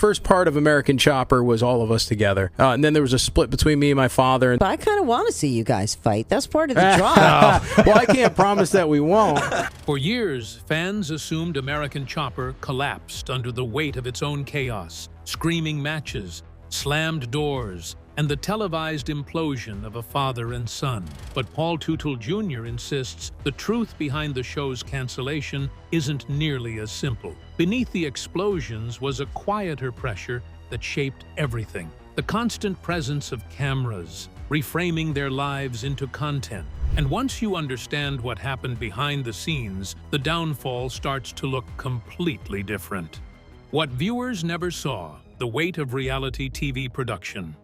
first part of American Chopper was all of us together. And then there was a split between me and my father. But I kind of want to see you guys fight. That's part of the draw. Well, I can't promise that we won't. For years, fans assumed American Chopper collapsed under the weight of its own chaos, screaming matches, slammed doors, and the televised implosion of a father and son. But Paul Teutul Junior insists the truth behind the show's cancellation isn't nearly as simple. Beneath the explosions was a quieter pressure that shaped everything. The constant presence of cameras, reframing their lives into content. And once you understand what happened behind the scenes, the downfall starts to look completely different. What viewers never saw, the weight of reality TV production.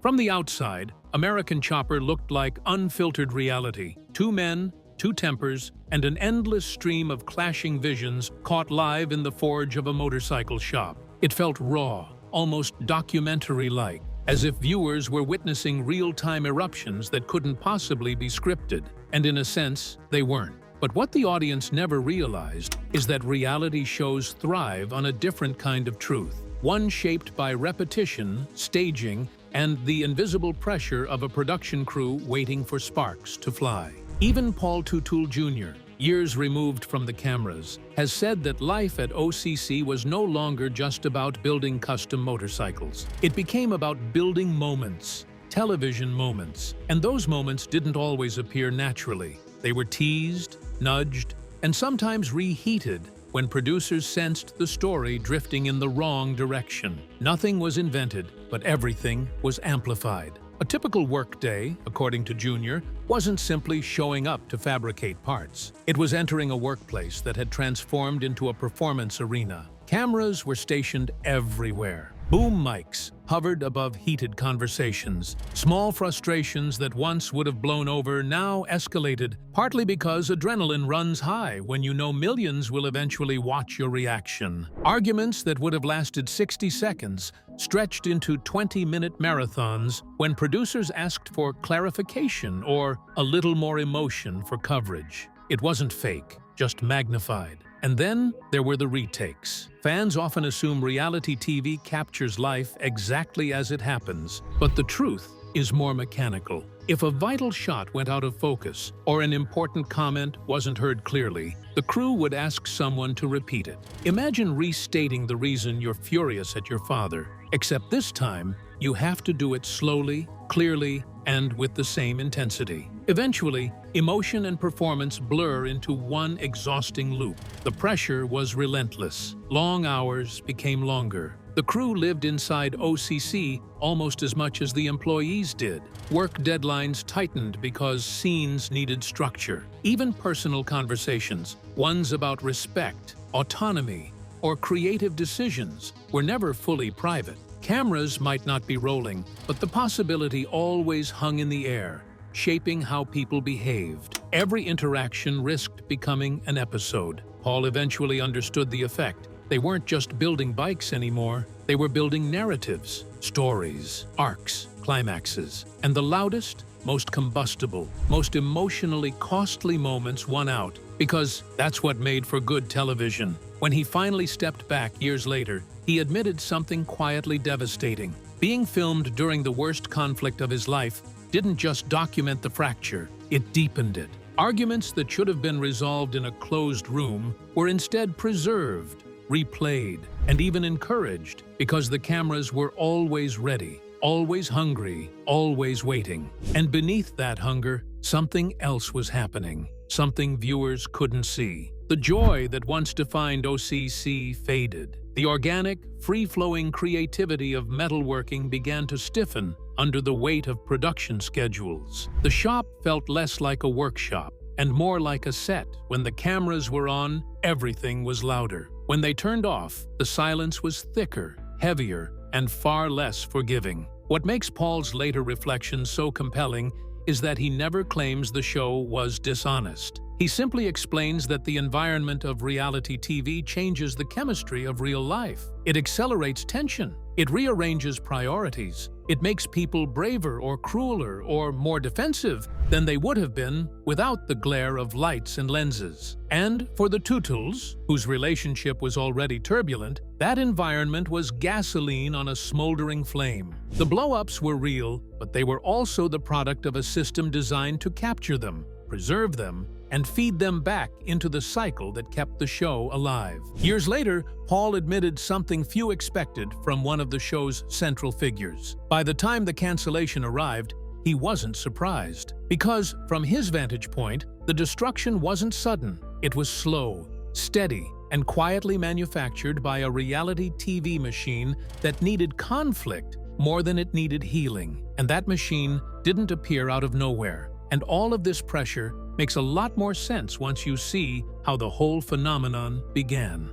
From the outside, American Chopper looked like unfiltered reality. Two men, two tempers, and an endless stream of clashing visions caught live in the forge of a motorcycle shop. It felt raw, almost documentary-like, as if viewers were witnessing real-time eruptions that couldn't possibly be scripted. And in a sense, they weren't. But what the audience never realized is that reality shows thrive on a different kind of truth. One shaped by repetition, staging, and the invisible pressure of a production crew waiting for sparks to fly. Even Paul Teutul Junior, years removed from the cameras, has said that life at OCC was no longer just about building custom motorcycles. It became about building moments, television moments, and those moments didn't always appear naturally. They were teased, nudged, and sometimes reheated when producers sensed the story drifting in the wrong direction. Nothing was invented, but everything was amplified. A typical workday, according to Junior, wasn't simply showing up to fabricate parts. It was entering a workplace that had transformed into a performance arena. Cameras were stationed everywhere. Boom mics hovered above heated conversations. Small frustrations that once would have blown over now escalated, partly because adrenaline runs high when you know millions will eventually watch your reaction. Arguments that would have lasted 60 seconds stretched into 20-minute marathons when producers asked for clarification or a little more emotion for coverage. It wasn't fake, just magnified. And then there were the retakes. Fans often assume reality TV captures life exactly as it happens, but the truth is more mechanical. If a vital shot went out of focus or an important comment wasn't heard clearly, the crew would ask someone to repeat it. Imagine restating the reason you're furious at your father, except this time you have to do it slowly, clearly, and with the same intensity. Eventually, emotion and performance blur into one exhausting loop. The pressure was relentless. Long hours became longer. The crew lived inside OCC almost as much as the employees did. Work deadlines tightened because scenes needed structure. Even personal conversations, ones about respect, autonomy, or creative decisions, were never fully private. Cameras might not be rolling, but the possibility always hung in the air, shaping how people behaved. Every interaction risked becoming an episode. Paul eventually understood the effect. They weren't just building bikes anymore, they were building narratives, stories, arcs, climaxes. And the loudest, most combustible, most emotionally costly moments won out, because that's what made for good television. When he finally stepped back years later, he admitted something quietly devastating. Being filmed during the worst conflict of his life didn't just document the fracture, it deepened it. Arguments that should have been resolved in a closed room were instead preserved, replayed, and even encouraged because the cameras were always ready, always hungry, always waiting. And beneath that hunger, something else was happening, something viewers couldn't see. The joy that once defined OCC faded. The organic, free-flowing creativity of metalworking began to stiffen under the weight of production schedules. The shop felt less like a workshop and more like a set. When the cameras were on, everything was louder. When they turned off, the silence was thicker, heavier, and far less forgiving. What makes Paul's later reflections so compelling is that he never claims the show was dishonest. He simply explains that the environment of reality TV changes the chemistry of real life. It accelerates tension. It rearranges priorities. It makes people braver or crueler or more defensive than they would have been without the glare of lights and lenses. And for the Teutuls, whose relationship was already turbulent, that environment was gasoline on a smoldering flame. The blow-ups were real, but they were also the product of a system designed to capture them, preserve them, and feed them back into the cycle that kept the show alive. Years later, Paul admitted something few expected from one of the show's central figures. By the time the cancellation arrived, he wasn't surprised. Because, from his vantage point, the destruction wasn't sudden. It was slow, steady, and quietly manufactured by a reality TV machine that needed conflict more than it needed healing. And that machine didn't appear out of nowhere. And all of this pressure makes a lot more sense once you see how the whole phenomenon began.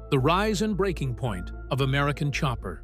The rise and breaking point of American Chopper.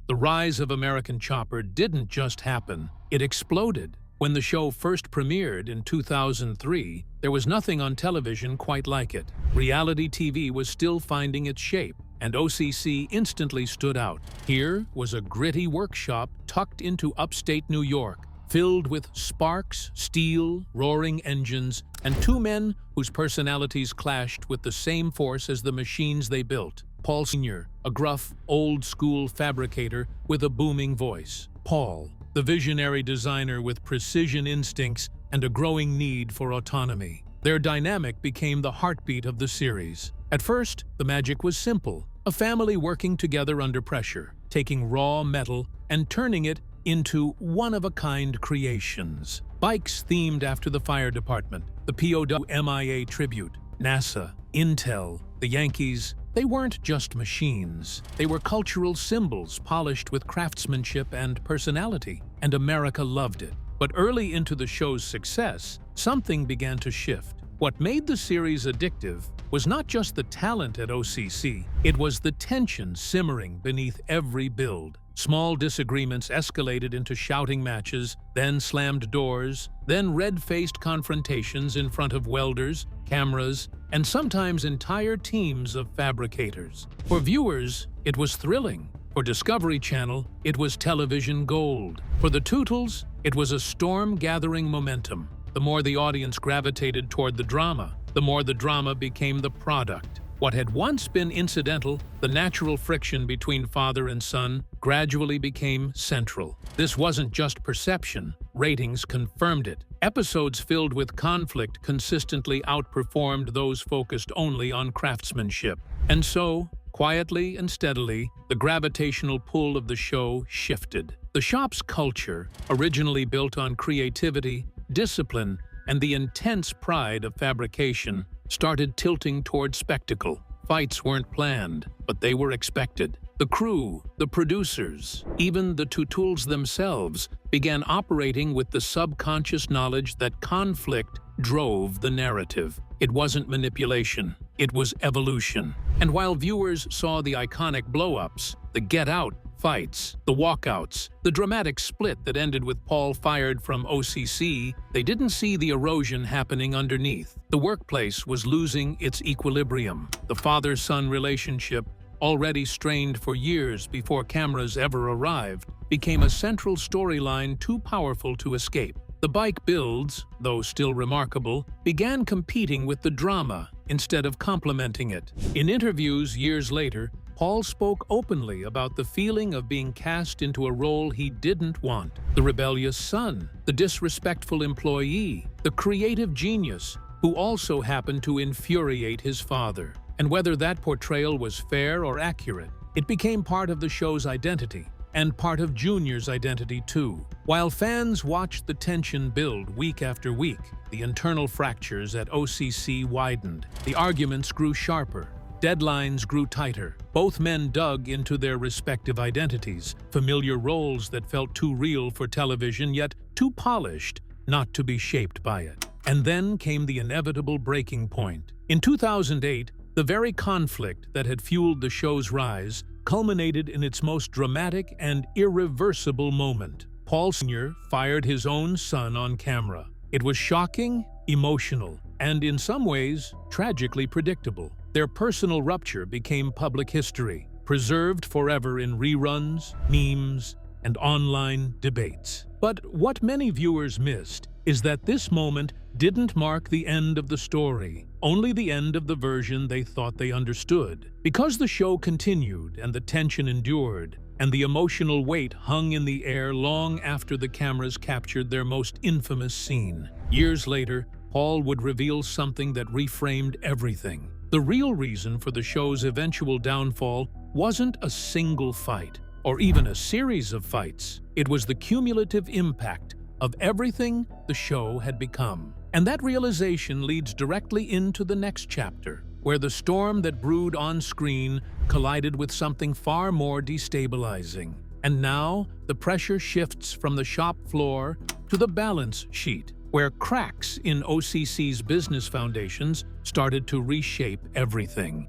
The rise of American Chopper didn't just happen, it exploded. When the show first premiered in 2003, there was nothing on television quite like it. Reality TV was still finding its shape, and OCC instantly stood out. Here was a gritty workshop tucked into upstate New York, filled with sparks, steel, roaring engines, and two men whose personalities clashed with the same force as the machines they built. Paul Sr., a gruff, old-school fabricator with a booming voice. Paul, the visionary designer with precision instincts and a growing need for autonomy. Their dynamic became the heartbeat of the series. At first, the magic was simple: a family working together under pressure, taking raw metal and turning it into one-of-a-kind creations. Bikes themed after the fire department, the POW MIA tribute, NASA, Intel, the Yankees. They weren't just machines. They were cultural symbols polished with craftsmanship and personality, and America loved it. But early into the show's success, something began to shift. What made the series addictive was not just the talent at OCC, it was the tension simmering beneath every build. Small disagreements escalated into shouting matches, then slammed doors, then red-faced confrontations in front of welders, cameras, and sometimes entire teams of fabricators. For viewers, it was thrilling. For Discovery Channel, it was television gold. For the Teutuls, it was a storm gathering momentum. The more the audience gravitated toward the drama, the more the drama became the product. What had once been incidental, the natural friction between father and son, gradually became central. This wasn't just perception, ratings confirmed it. Episodes filled with conflict consistently outperformed those focused only on craftsmanship. And so, quietly and steadily, the gravitational pull of the show shifted. The shop's culture, originally built on creativity, discipline, and the intense pride of fabrication, started tilting toward spectacle. Fights weren't planned, but they were expected. The crew, the producers, even the Teutuls themselves began operating with the subconscious knowledge that conflict drove the narrative. It wasn't manipulation, it was evolution. And while viewers saw the iconic blow-ups, the get-out fights, the walkouts, the dramatic split that ended with Paul fired from OCC, they didn't see the erosion happening underneath. The workplace was losing its equilibrium. The father-son relationship, already strained for years before cameras ever arrived, became a central storyline too powerful to escape. The bike builds, though still remarkable, began competing with the drama instead of complementing it. In interviews years later, Paul spoke openly about the feeling of being cast into a role he didn't want. The rebellious son, the disrespectful employee, the creative genius who also happened to infuriate his father. And whether that portrayal was fair or accurate, it became part of the show's identity, and part of Junior's identity too. While fans watched the tension build week after week, the internal fractures at OCC widened. The arguments grew sharper. Deadlines grew tighter. Both men dug into their respective identities, familiar roles that felt too real for television yet too polished not to be shaped by it. And then came the inevitable breaking point. In 2008, the very conflict that had fueled the show's rise culminated in its most dramatic and irreversible moment. Paul Sr. fired his own son on camera. It was shocking, emotional, and in some ways, tragically predictable. Their personal rupture became public history, preserved forever in reruns, memes, and online debates. But what many viewers missed is that this moment didn't mark the end of the story, only the end of the version they thought they understood. Because the show continued and the tension endured, and the emotional weight hung in the air long after the cameras captured their most infamous scene. Years later, Paul would reveal something that reframed everything. The real reason for the show's eventual downfall wasn't a single fight, or even a series of fights. It was the cumulative impact of everything the show had become. And that realization leads directly into the next chapter, where the storm that brewed on screen collided with something far more destabilizing. And now, the pressure shifts from the shop floor to the balance sheet, where cracks in OCC's business foundations started to reshape everything.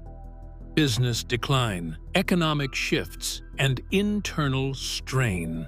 Business decline, economic shifts, and internal strain.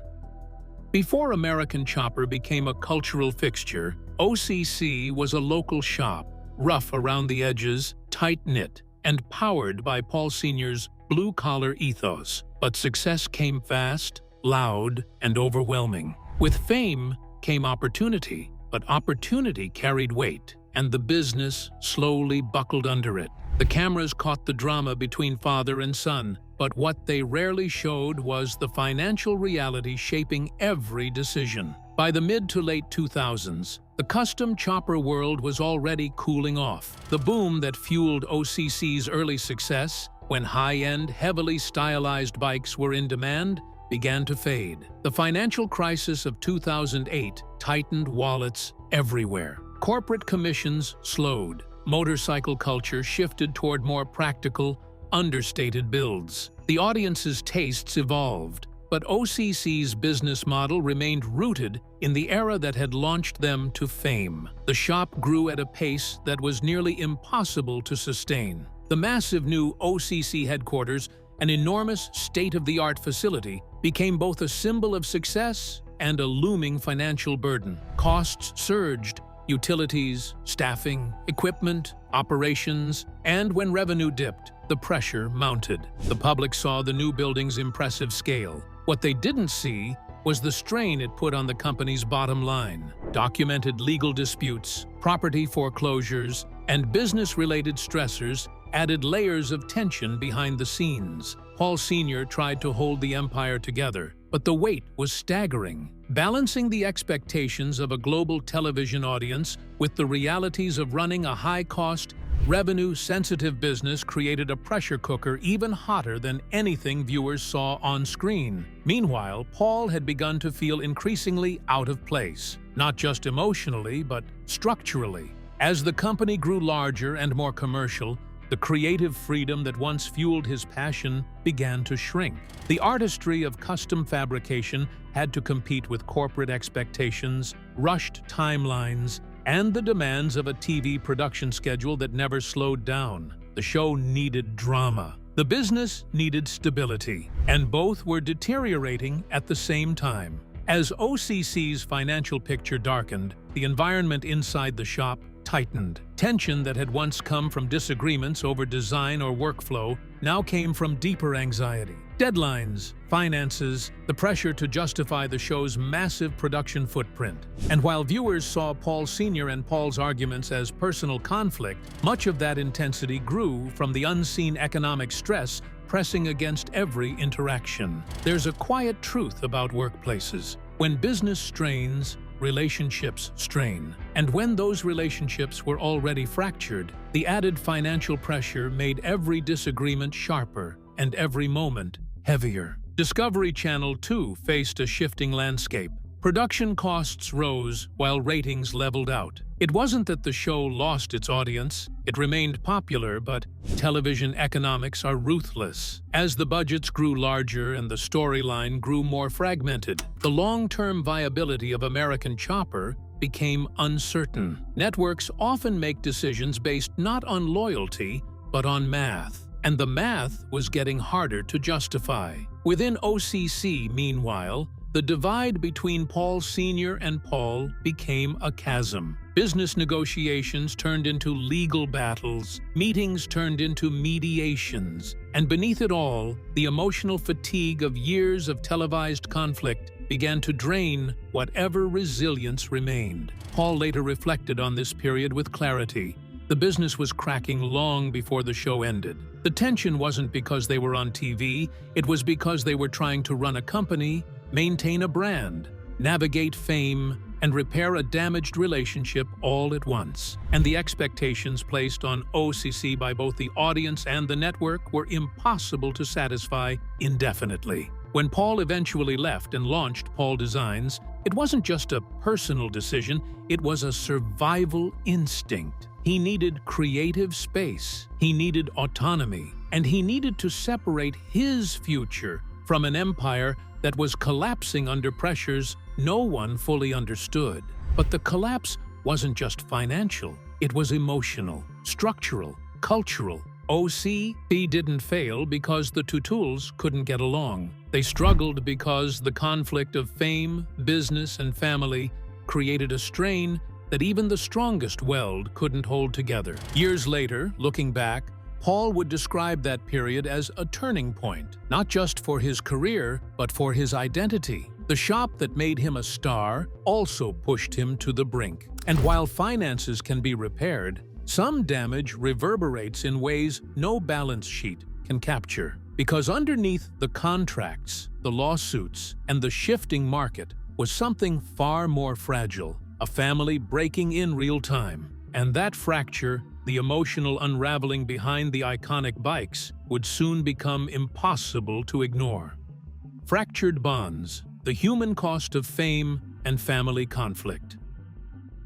Before American Chopper became a cultural fixture, OCC was a local shop, rough around the edges, tight-knit, and powered by Paul Sr.'s blue-collar ethos. But success came fast, loud, and overwhelming. With fame came opportunity, but opportunity carried weight, and the business slowly buckled under it. The cameras caught the drama between father and son, but what they rarely showed was the financial reality shaping every decision. By the mid to late 2000s, the custom chopper world was already cooling off. The boom that fueled OCC's early success, when high-end, heavily stylized bikes were in demand, began to fade. The financial crisis of 2008 tightened wallets everywhere. Corporate commissions slowed. Motorcycle culture shifted toward more practical, understated builds. The audience's tastes evolved, but OCC's business model remained rooted in the era that had launched them to fame. The shop grew at a pace that was nearly impossible to sustain. The massive new OCC headquarters, an enormous state-of-the-art facility, became both a symbol of success and a looming financial burden. Costs surged: utilities, staffing, equipment, operations, and when revenue dipped, the pressure mounted. The public saw the new building's impressive scale. What they didn't see was the strain it put on the company's bottom line. Documented legal disputes, property foreclosures, and business-related stressors added layers of tension behind the scenes. Paul Sr. tried to hold the empire together, but the weight was staggering. Balancing the expectations of a global television audience with the realities of running a high-cost, revenue-sensitive business created a pressure cooker even hotter than anything viewers saw on screen. Meanwhile, Paul had begun to feel increasingly out of place, not just emotionally, but structurally. As the company grew larger and more commercial, the creative freedom that once fueled his passion began to shrink. The artistry of custom fabrication had to compete with corporate expectations, rushed timelines, and the demands of a TV production schedule that never slowed down. The show needed drama. The business needed stability, and both were deteriorating at the same time. As OCC's financial picture darkened, the environment inside the shop tightened. Tension that had once come from disagreements over design or workflow now came from deeper anxiety. Deadlines, finances, the pressure to justify the show's massive production footprint. And while viewers saw Paul Sr. and Paul's arguments as personal conflict, much of that intensity grew from the unseen economic stress pressing against every interaction. There's a quiet truth about workplaces. When business strains, relationships strain. And when those relationships were already fractured, the added financial pressure made every disagreement sharper and every moment heavier. Discovery Channel, too, faced a shifting landscape. Production costs rose while ratings leveled out. It wasn't that the show lost its audience. It remained popular, but television economics are ruthless. As the budgets grew larger and the storyline grew more fragmented, the long-term viability of American Chopper became uncertain. Networks often make decisions based not on loyalty, but on math. And the math was getting harder to justify. Within OCC, meanwhile, The divide between Paul Sr. and Paul became a chasm. Business negotiations turned into legal battles, meetings turned into mediations, and beneath it all, the emotional fatigue of years of televised conflict began to drain whatever resilience remained. Paul later reflected on this period with clarity. The business was cracking long before the show ended. The tension wasn't because they were on TV, it was because they were trying to run a company, maintain a brand, navigate fame, and repair a damaged relationship all at once. And the expectations placed on OCC by both the audience and the network were impossible to satisfy indefinitely. When Paul eventually left and launched Paul Designs, it wasn't just a personal decision, it was a survival instinct. He needed creative space, he needed autonomy, and he needed to separate his future from an empire that was collapsing under pressures no one fully understood. But the collapse wasn't just financial, it was emotional, structural, cultural. OCC didn't fail because the Teutuls couldn't get along. They struggled because the conflict of fame, business, and family created a strain that even the strongest weld couldn't hold together. Years later, looking back, Paul would describe that period as a turning point, not just for his career, but for his identity. The shop that made him a star also pushed him to the brink. And while finances can be repaired, some damage reverberates in ways no balance sheet can capture. Because underneath the contracts, the lawsuits, and the shifting market was something far more fragile, a family breaking in real time. And that fracture, the emotional unraveling behind the iconic bikes, would soon become impossible to ignore. Fractured bonds, the human cost of fame and family conflict.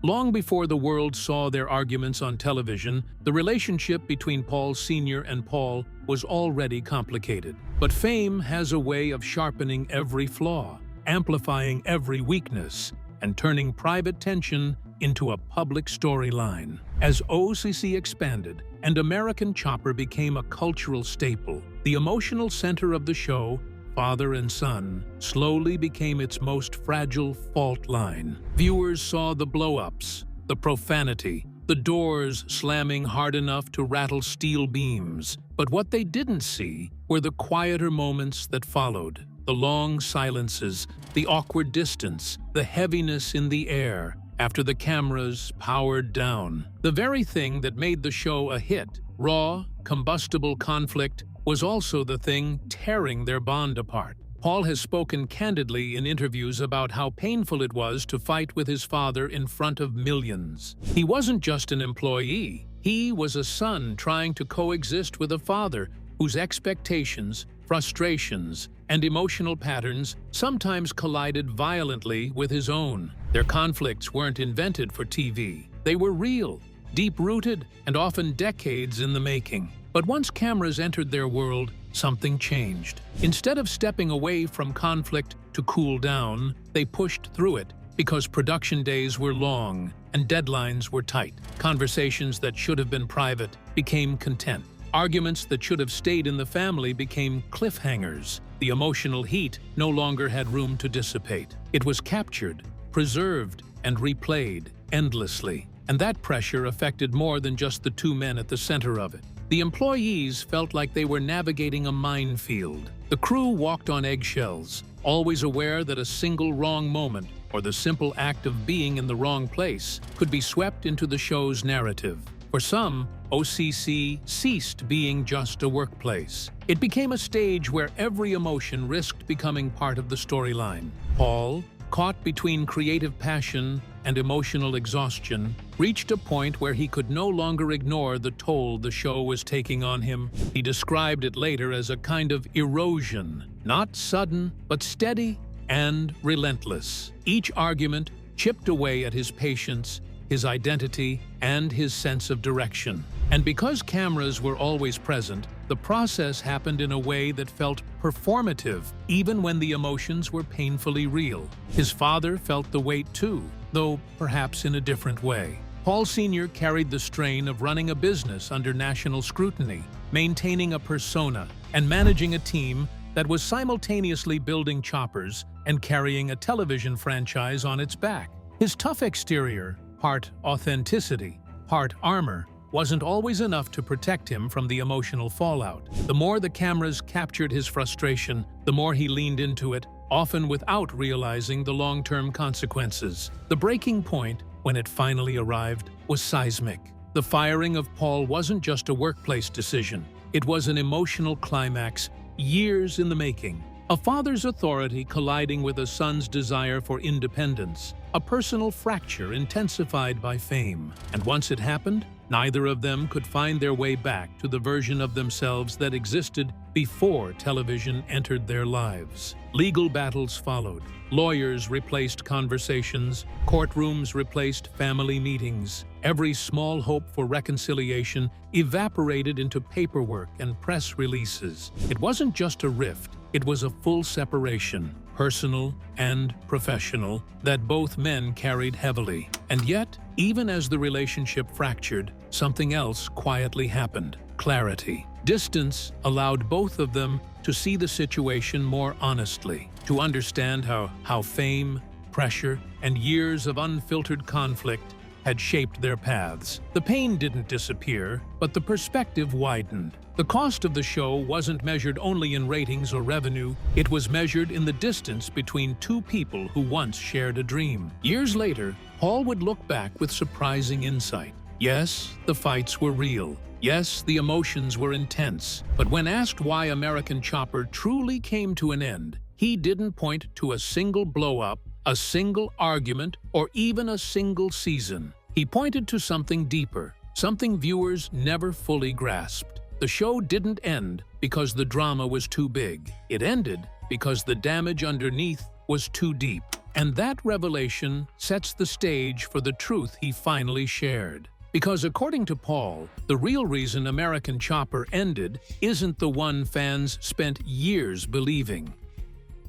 Long before the world saw their arguments on television, the relationship between Paul Sr. and Paul was already complicated. But fame has a way of sharpening every flaw, amplifying every weakness, and turning private tension into a public storyline. As OCC expanded and American Chopper became a cultural staple, the emotional center of the show, father and son, slowly became its most fragile fault line. Viewers saw the blow-ups, the profanity, the doors slamming hard enough to rattle steel beams. But what they didn't see were the quieter moments that followed. The long silences, the awkward distance, the heaviness in the air after the cameras powered down. The very thing that made the show a hit, raw, combustible conflict, was also the thing tearing their bond apart. Paul has spoken candidly in interviews about how painful it was to fight with his father in front of millions. He wasn't just an employee. He was a son trying to coexist with a father whose expectations, frustrations, and emotional patterns sometimes collided violently with his own. Their conflicts weren't invented for TV. They were real, deep-rooted, and often decades in the making. But once cameras entered their world, something changed. Instead of stepping away from conflict to cool down, they pushed through it because production days were long and deadlines were tight. Conversations that should have been private became content. Arguments that should have stayed in the family became cliffhangers. The emotional heat no longer had room to dissipate. It was captured, preserved, and replayed endlessly. And that pressure affected more than just the two men at the center of it. The employees felt like they were navigating a minefield. The crew walked on eggshells, always aware that a single wrong moment or the simple act of being in the wrong place could be swept into the show's narrative. For some, OCC ceased being just a workplace. It became a stage where every emotion risked becoming part of the storyline. Paul, caught between creative passion and emotional exhaustion, reached a point where he could no longer ignore the toll the show was taking on him. He described it later as a kind of erosion, not sudden, but steady and relentless. Each argument chipped away at his patience, his identity, and his sense of direction. And because cameras were always present, the process happened in a way that felt performative, even when the emotions were painfully real. His father felt the weight too, though perhaps in a different way. Paul Sr. carried the strain of running a business under national scrutiny, maintaining a persona, and managing a team that was simultaneously building choppers and carrying a television franchise on its back. His tough exterior, part authenticity, part armor, wasn't always enough to protect him from the emotional fallout. The more the cameras captured his frustration, the more he leaned into it, often without realizing the long-term consequences. The breaking point, when it finally arrived, was seismic. The firing of Paul wasn't just a workplace decision. It was an emotional climax, years in the making. A father's authority colliding with a son's desire for independence, a personal fracture intensified by fame. And once it happened, neither of them could find their way back to the version of themselves that existed before television entered their lives. Legal battles followed. Lawyers replaced conversations. Courtrooms replaced family meetings. Every small hope for reconciliation evaporated into paperwork and press releases. It wasn't just a rift. It was a full separation, personal and professional, that both men carried heavily. And yet, even as the relationship fractured, something else quietly happened: clarity. Distance allowed both of them to see the situation more honestly, to understand how fame, pressure, and years of unfiltered conflict had shaped their paths. The pain didn't disappear, but the perspective widened. The cost of the show wasn't measured only in ratings or revenue, it was measured in the distance between two people who once shared a dream. Years later, Paul would look back with surprising insight. Yes, the fights were real. Yes, the emotions were intense. But when asked why American Chopper truly came to an end, he didn't point to a single blow-up, a single argument, or even a single season. He pointed to something deeper, something viewers never fully grasped. The show didn't end because the drama was too big. It ended because the damage underneath was too deep. And that revelation sets the stage for the truth he finally shared. Because according to Paul, the real reason American Chopper ended isn't the one fans spent years believing.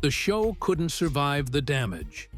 The show couldn't survive the damage.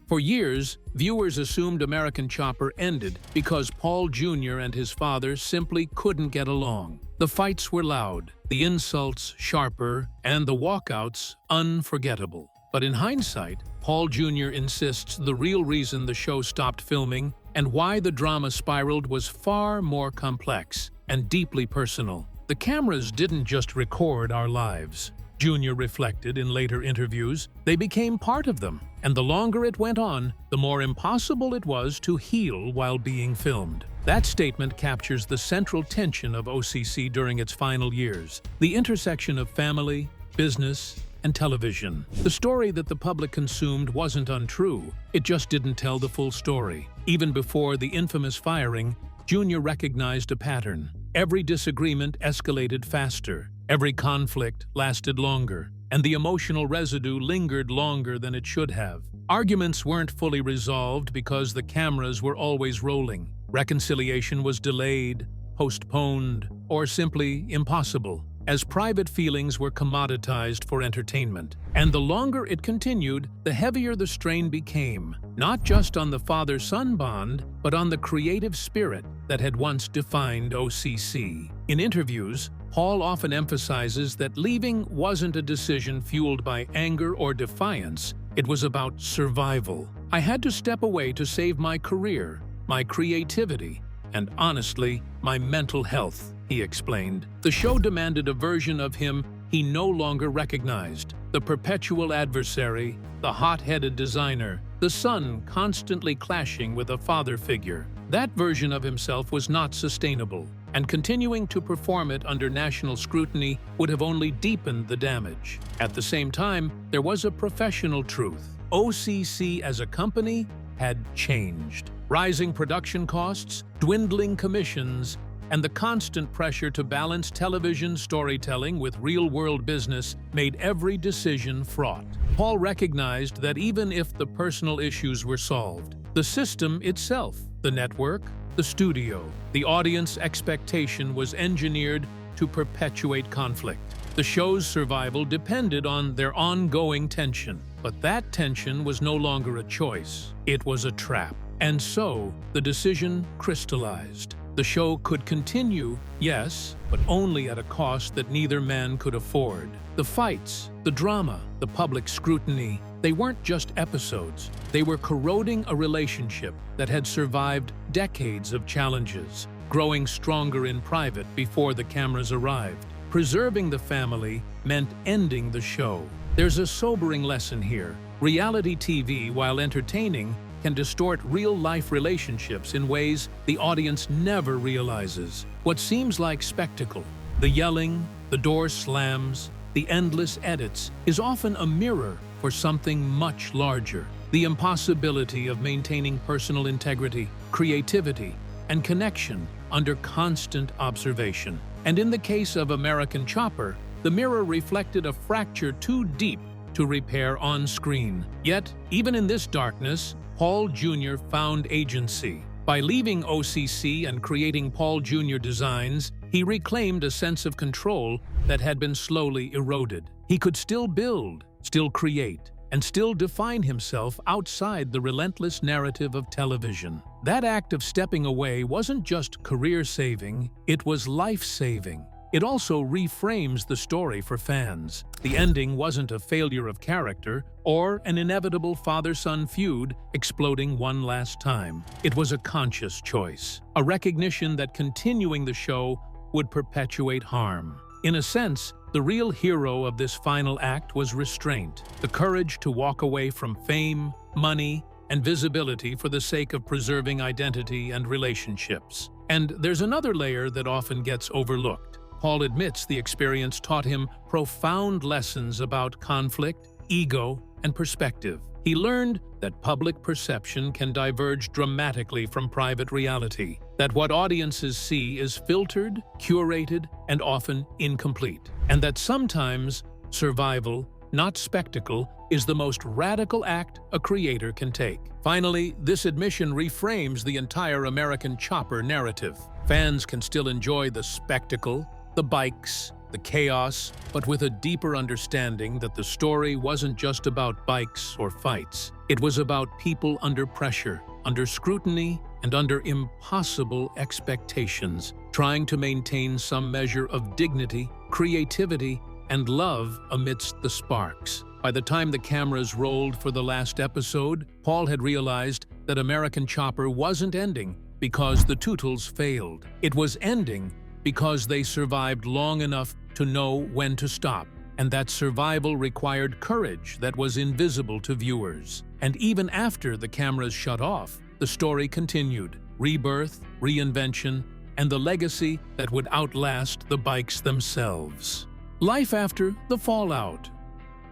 For years, viewers assumed American Chopper ended because Paul Jr. and his father simply couldn't get along. The fights were loud, the insults sharper, and the walkouts unforgettable. But in hindsight, Paul Jr. insists the real reason the show stopped filming and why the drama spiraled was far more complex and deeply personal. The cameras didn't just record our lives. Jr. reflected in later interviews, they became part of them, and the longer it went on, the more impossible it was to heal while being filmed. That statement captures the central tension of OCC during its final years, the intersection of family, business, and television. The story that the public consumed wasn't untrue, it just didn't tell the full story. Even before the infamous firing, Jr. recognized a pattern. Every disagreement escalated faster. Every conflict lasted longer, and the emotional residue lingered longer than it should have. Arguments weren't fully resolved because the cameras were always rolling. Reconciliation was delayed, postponed, or simply impossible, as private feelings were commoditized for entertainment. And the longer it continued, the heavier the strain became, not just on the father-son bond, but on the creative spirit that had once defined OCC. In interviews, Paul often emphasizes that leaving wasn't a decision fueled by anger or defiance, it was about survival. I had to step away to save my career, my creativity, and honestly, my mental health, he explained. The show demanded a version of him he no longer recognized, the perpetual adversary, the hot-headed designer, the son constantly clashing with a father figure. That version of himself was not sustainable, and continuing to perform it under national scrutiny would have only deepened the damage. At the same time, there was a professional truth. OCC as a company had changed. Rising production costs, dwindling commissions, and the constant pressure to balance television storytelling with real-world business made every decision fraught. Paul recognized that even if the personal issues were solved, the system itself, the network, the studio, the audience expectation was engineered to perpetuate conflict. The show's survival depended on their ongoing tension, but that tension was no longer a choice, it was a trap. And so, the decision crystallized. The show could continue, yes, but only at a cost that neither man could afford. The fights, the drama, the public scrutiny, they weren't just episodes. They were corroding a relationship that had survived decades of challenges, growing stronger in private before the cameras arrived. Preserving the family meant ending the show. There's a sobering lesson here. Reality TV, while entertaining, can distort real-life relationships in ways the audience never realizes. What seems like spectacle, the yelling, the door slams, the endless edits, is often a mirror for something much larger. The impossibility of maintaining personal integrity, creativity, and connection under constant observation. And in the case of American Chopper, the mirror reflected a fracture too deep to repair on screen. Yet, even in this darkness, Paul Jr. found agency. By leaving OCC and creating Paul Jr. designs, he reclaimed a sense of control that had been slowly eroded. He could still build, still create, and still define himself outside the relentless narrative of television. That act of stepping away wasn't just career-saving, it was life-saving. It also reframes the story for fans. The ending wasn't a failure of character or an inevitable father-son feud exploding one last time. It was a conscious choice, a recognition that continuing the show would perpetuate harm. In a sense, the real hero of this final act was restraint, the courage to walk away from fame, money, and visibility for the sake of preserving identity and relationships. And there's another layer that often gets overlooked. Paul admits the experience taught him profound lessons about conflict, ego, and perspective. He learned that public perception can diverge dramatically from private reality, that what audiences see is filtered, curated, and often incomplete, and that sometimes survival, not spectacle, is the most radical act a creator can take. Finally, this admission reframes the entire American Chopper narrative. Fans can still enjoy the spectacle, the bikes, the chaos, but with a deeper understanding that the story wasn't just about bikes or fights. It was about people under pressure, under scrutiny, and under impossible expectations, trying to maintain some measure of dignity, creativity, and love amidst the sparks. By the time the cameras rolled for the last episode, Paul had realized that American Chopper wasn't ending because the Teutul's failed. It was ending because they survived long enough to know when to stop, and that survival required courage that was invisible to viewers. And even after the cameras shut off, the story continued: rebirth, reinvention, and the legacy that would outlast the bikes themselves. Life after the fallout.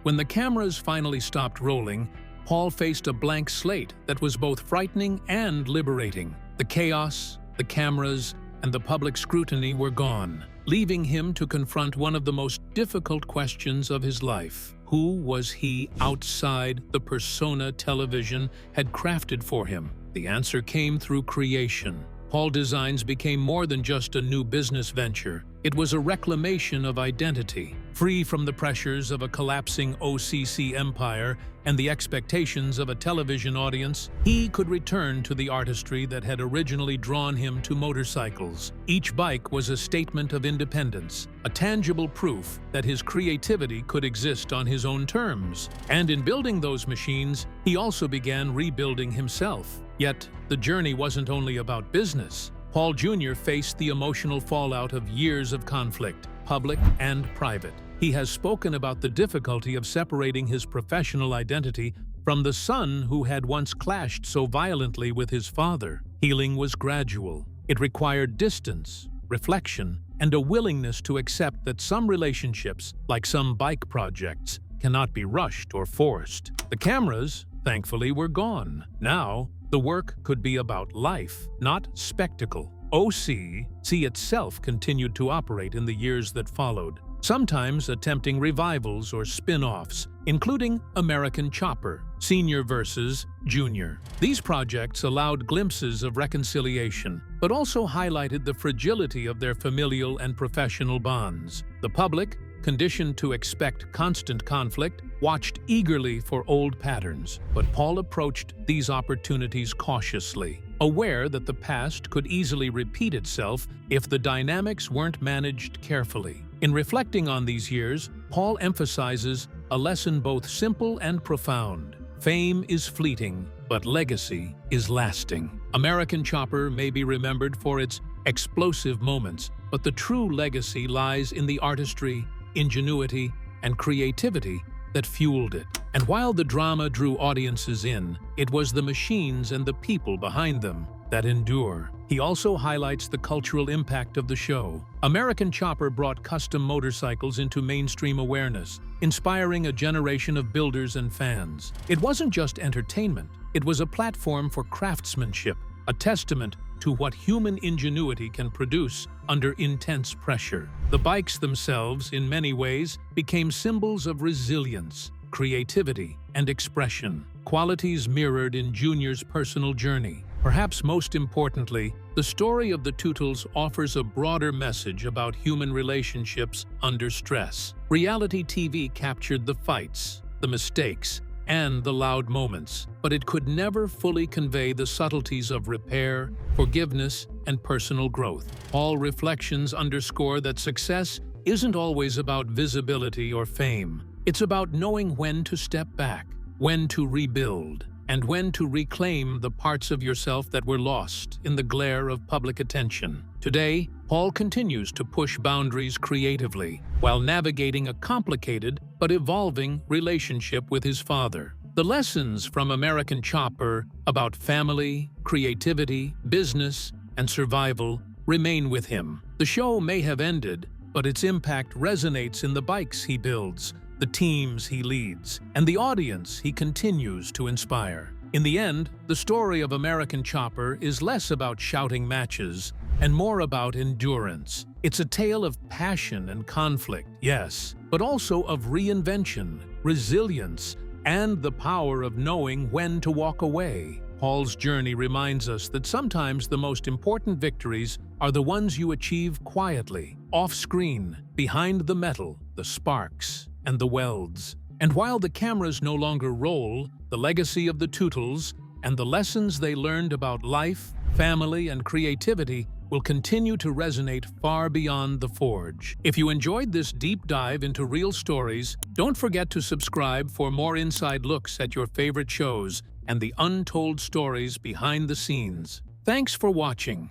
When the cameras finally stopped rolling, Paul faced a blank slate that was both frightening and liberating. The chaos, the cameras, and the public scrutiny were gone, leaving him to confront one of the most difficult questions of his life. Who was he outside the persona television had crafted for him? The answer came through creation. Paul Designs became more than just a new business venture. It was a reclamation of identity. Free from the pressures of a collapsing OCC empire and the expectations of a television audience, he could return to the artistry that had originally drawn him to motorcycles. Each bike was a statement of independence, a tangible proof that his creativity could exist on his own terms. And in building those machines, he also began rebuilding himself. Yet, the journey wasn't only about business. Paul Jr. faced the emotional fallout of years of conflict, public and private. He has spoken about the difficulty of separating his professional identity from the son who had once clashed so violently with his father. Healing was gradual. It required distance, reflection, and a willingness to accept that some relationships, like some bike projects, cannot be rushed or forced. The cameras, thankfully, were gone. Now, the work could be about life, not spectacle. OCC itself continued to operate in the years that followed, sometimes attempting revivals or spin-offs, including American Chopper, Senior versus Junior. These projects allowed glimpses of reconciliation, but also highlighted the fragility of their familial and professional bonds. The public, conditioned to expect constant conflict, watched eagerly for old patterns. But Paul approached these opportunities cautiously, aware that the past could easily repeat itself if the dynamics weren't managed carefully. In reflecting on these years, Paul emphasizes a lesson both simple and profound. Fame is fleeting, but legacy is lasting. American Chopper may be remembered for its explosive moments, but the true legacy lies in the artistry, ingenuity, and creativity that fueled it. And while the drama drew audiences in, it was the machines and the people behind them that endure. He also highlights the cultural impact of the show. American Chopper brought custom motorcycles into mainstream awareness, inspiring a generation of builders and fans. It wasn't just entertainment, it was a platform for craftsmanship, a testament to what human ingenuity can produce under intense pressure. The bikes themselves, in many ways, became symbols of resilience, creativity, and expression, qualities mirrored in Junior's personal journey. Perhaps most importantly, the story of the Teutul's offers a broader message about human relationships under stress. Reality TV captured the fights, the mistakes, and the loud moments, but it could never fully convey the subtleties of repair, forgiveness, and personal growth. All reflections underscore that success isn't always about visibility or fame. It's about knowing when to step back, when to rebuild, and when to reclaim the parts of yourself that were lost in the glare of public attention. Today, Paul continues to push boundaries creatively while navigating a complicated but evolving relationship with his father. The lessons from American Chopper about family, creativity, business, and survival remain with him. The show may have ended, but its impact resonates in the bikes he builds, the teams he leads, and the audience he continues to inspire. In the end, the story of American Chopper is less about shouting matches and more about endurance. It's a tale of passion and conflict, yes, but also of reinvention, resilience, and the power of knowing when to walk away. Paul's journey reminds us that sometimes the most important victories are the ones you achieve quietly, off-screen, behind the metal, the sparks, and the welds. And while the cameras no longer roll, the legacy of the Teutuls and the lessons they learned about life, family, and creativity will continue to resonate far beyond the forge. If you enjoyed this deep dive into real stories, don't forget to subscribe for more inside looks at your favorite shows and the untold stories behind the scenes. Thanks for watching.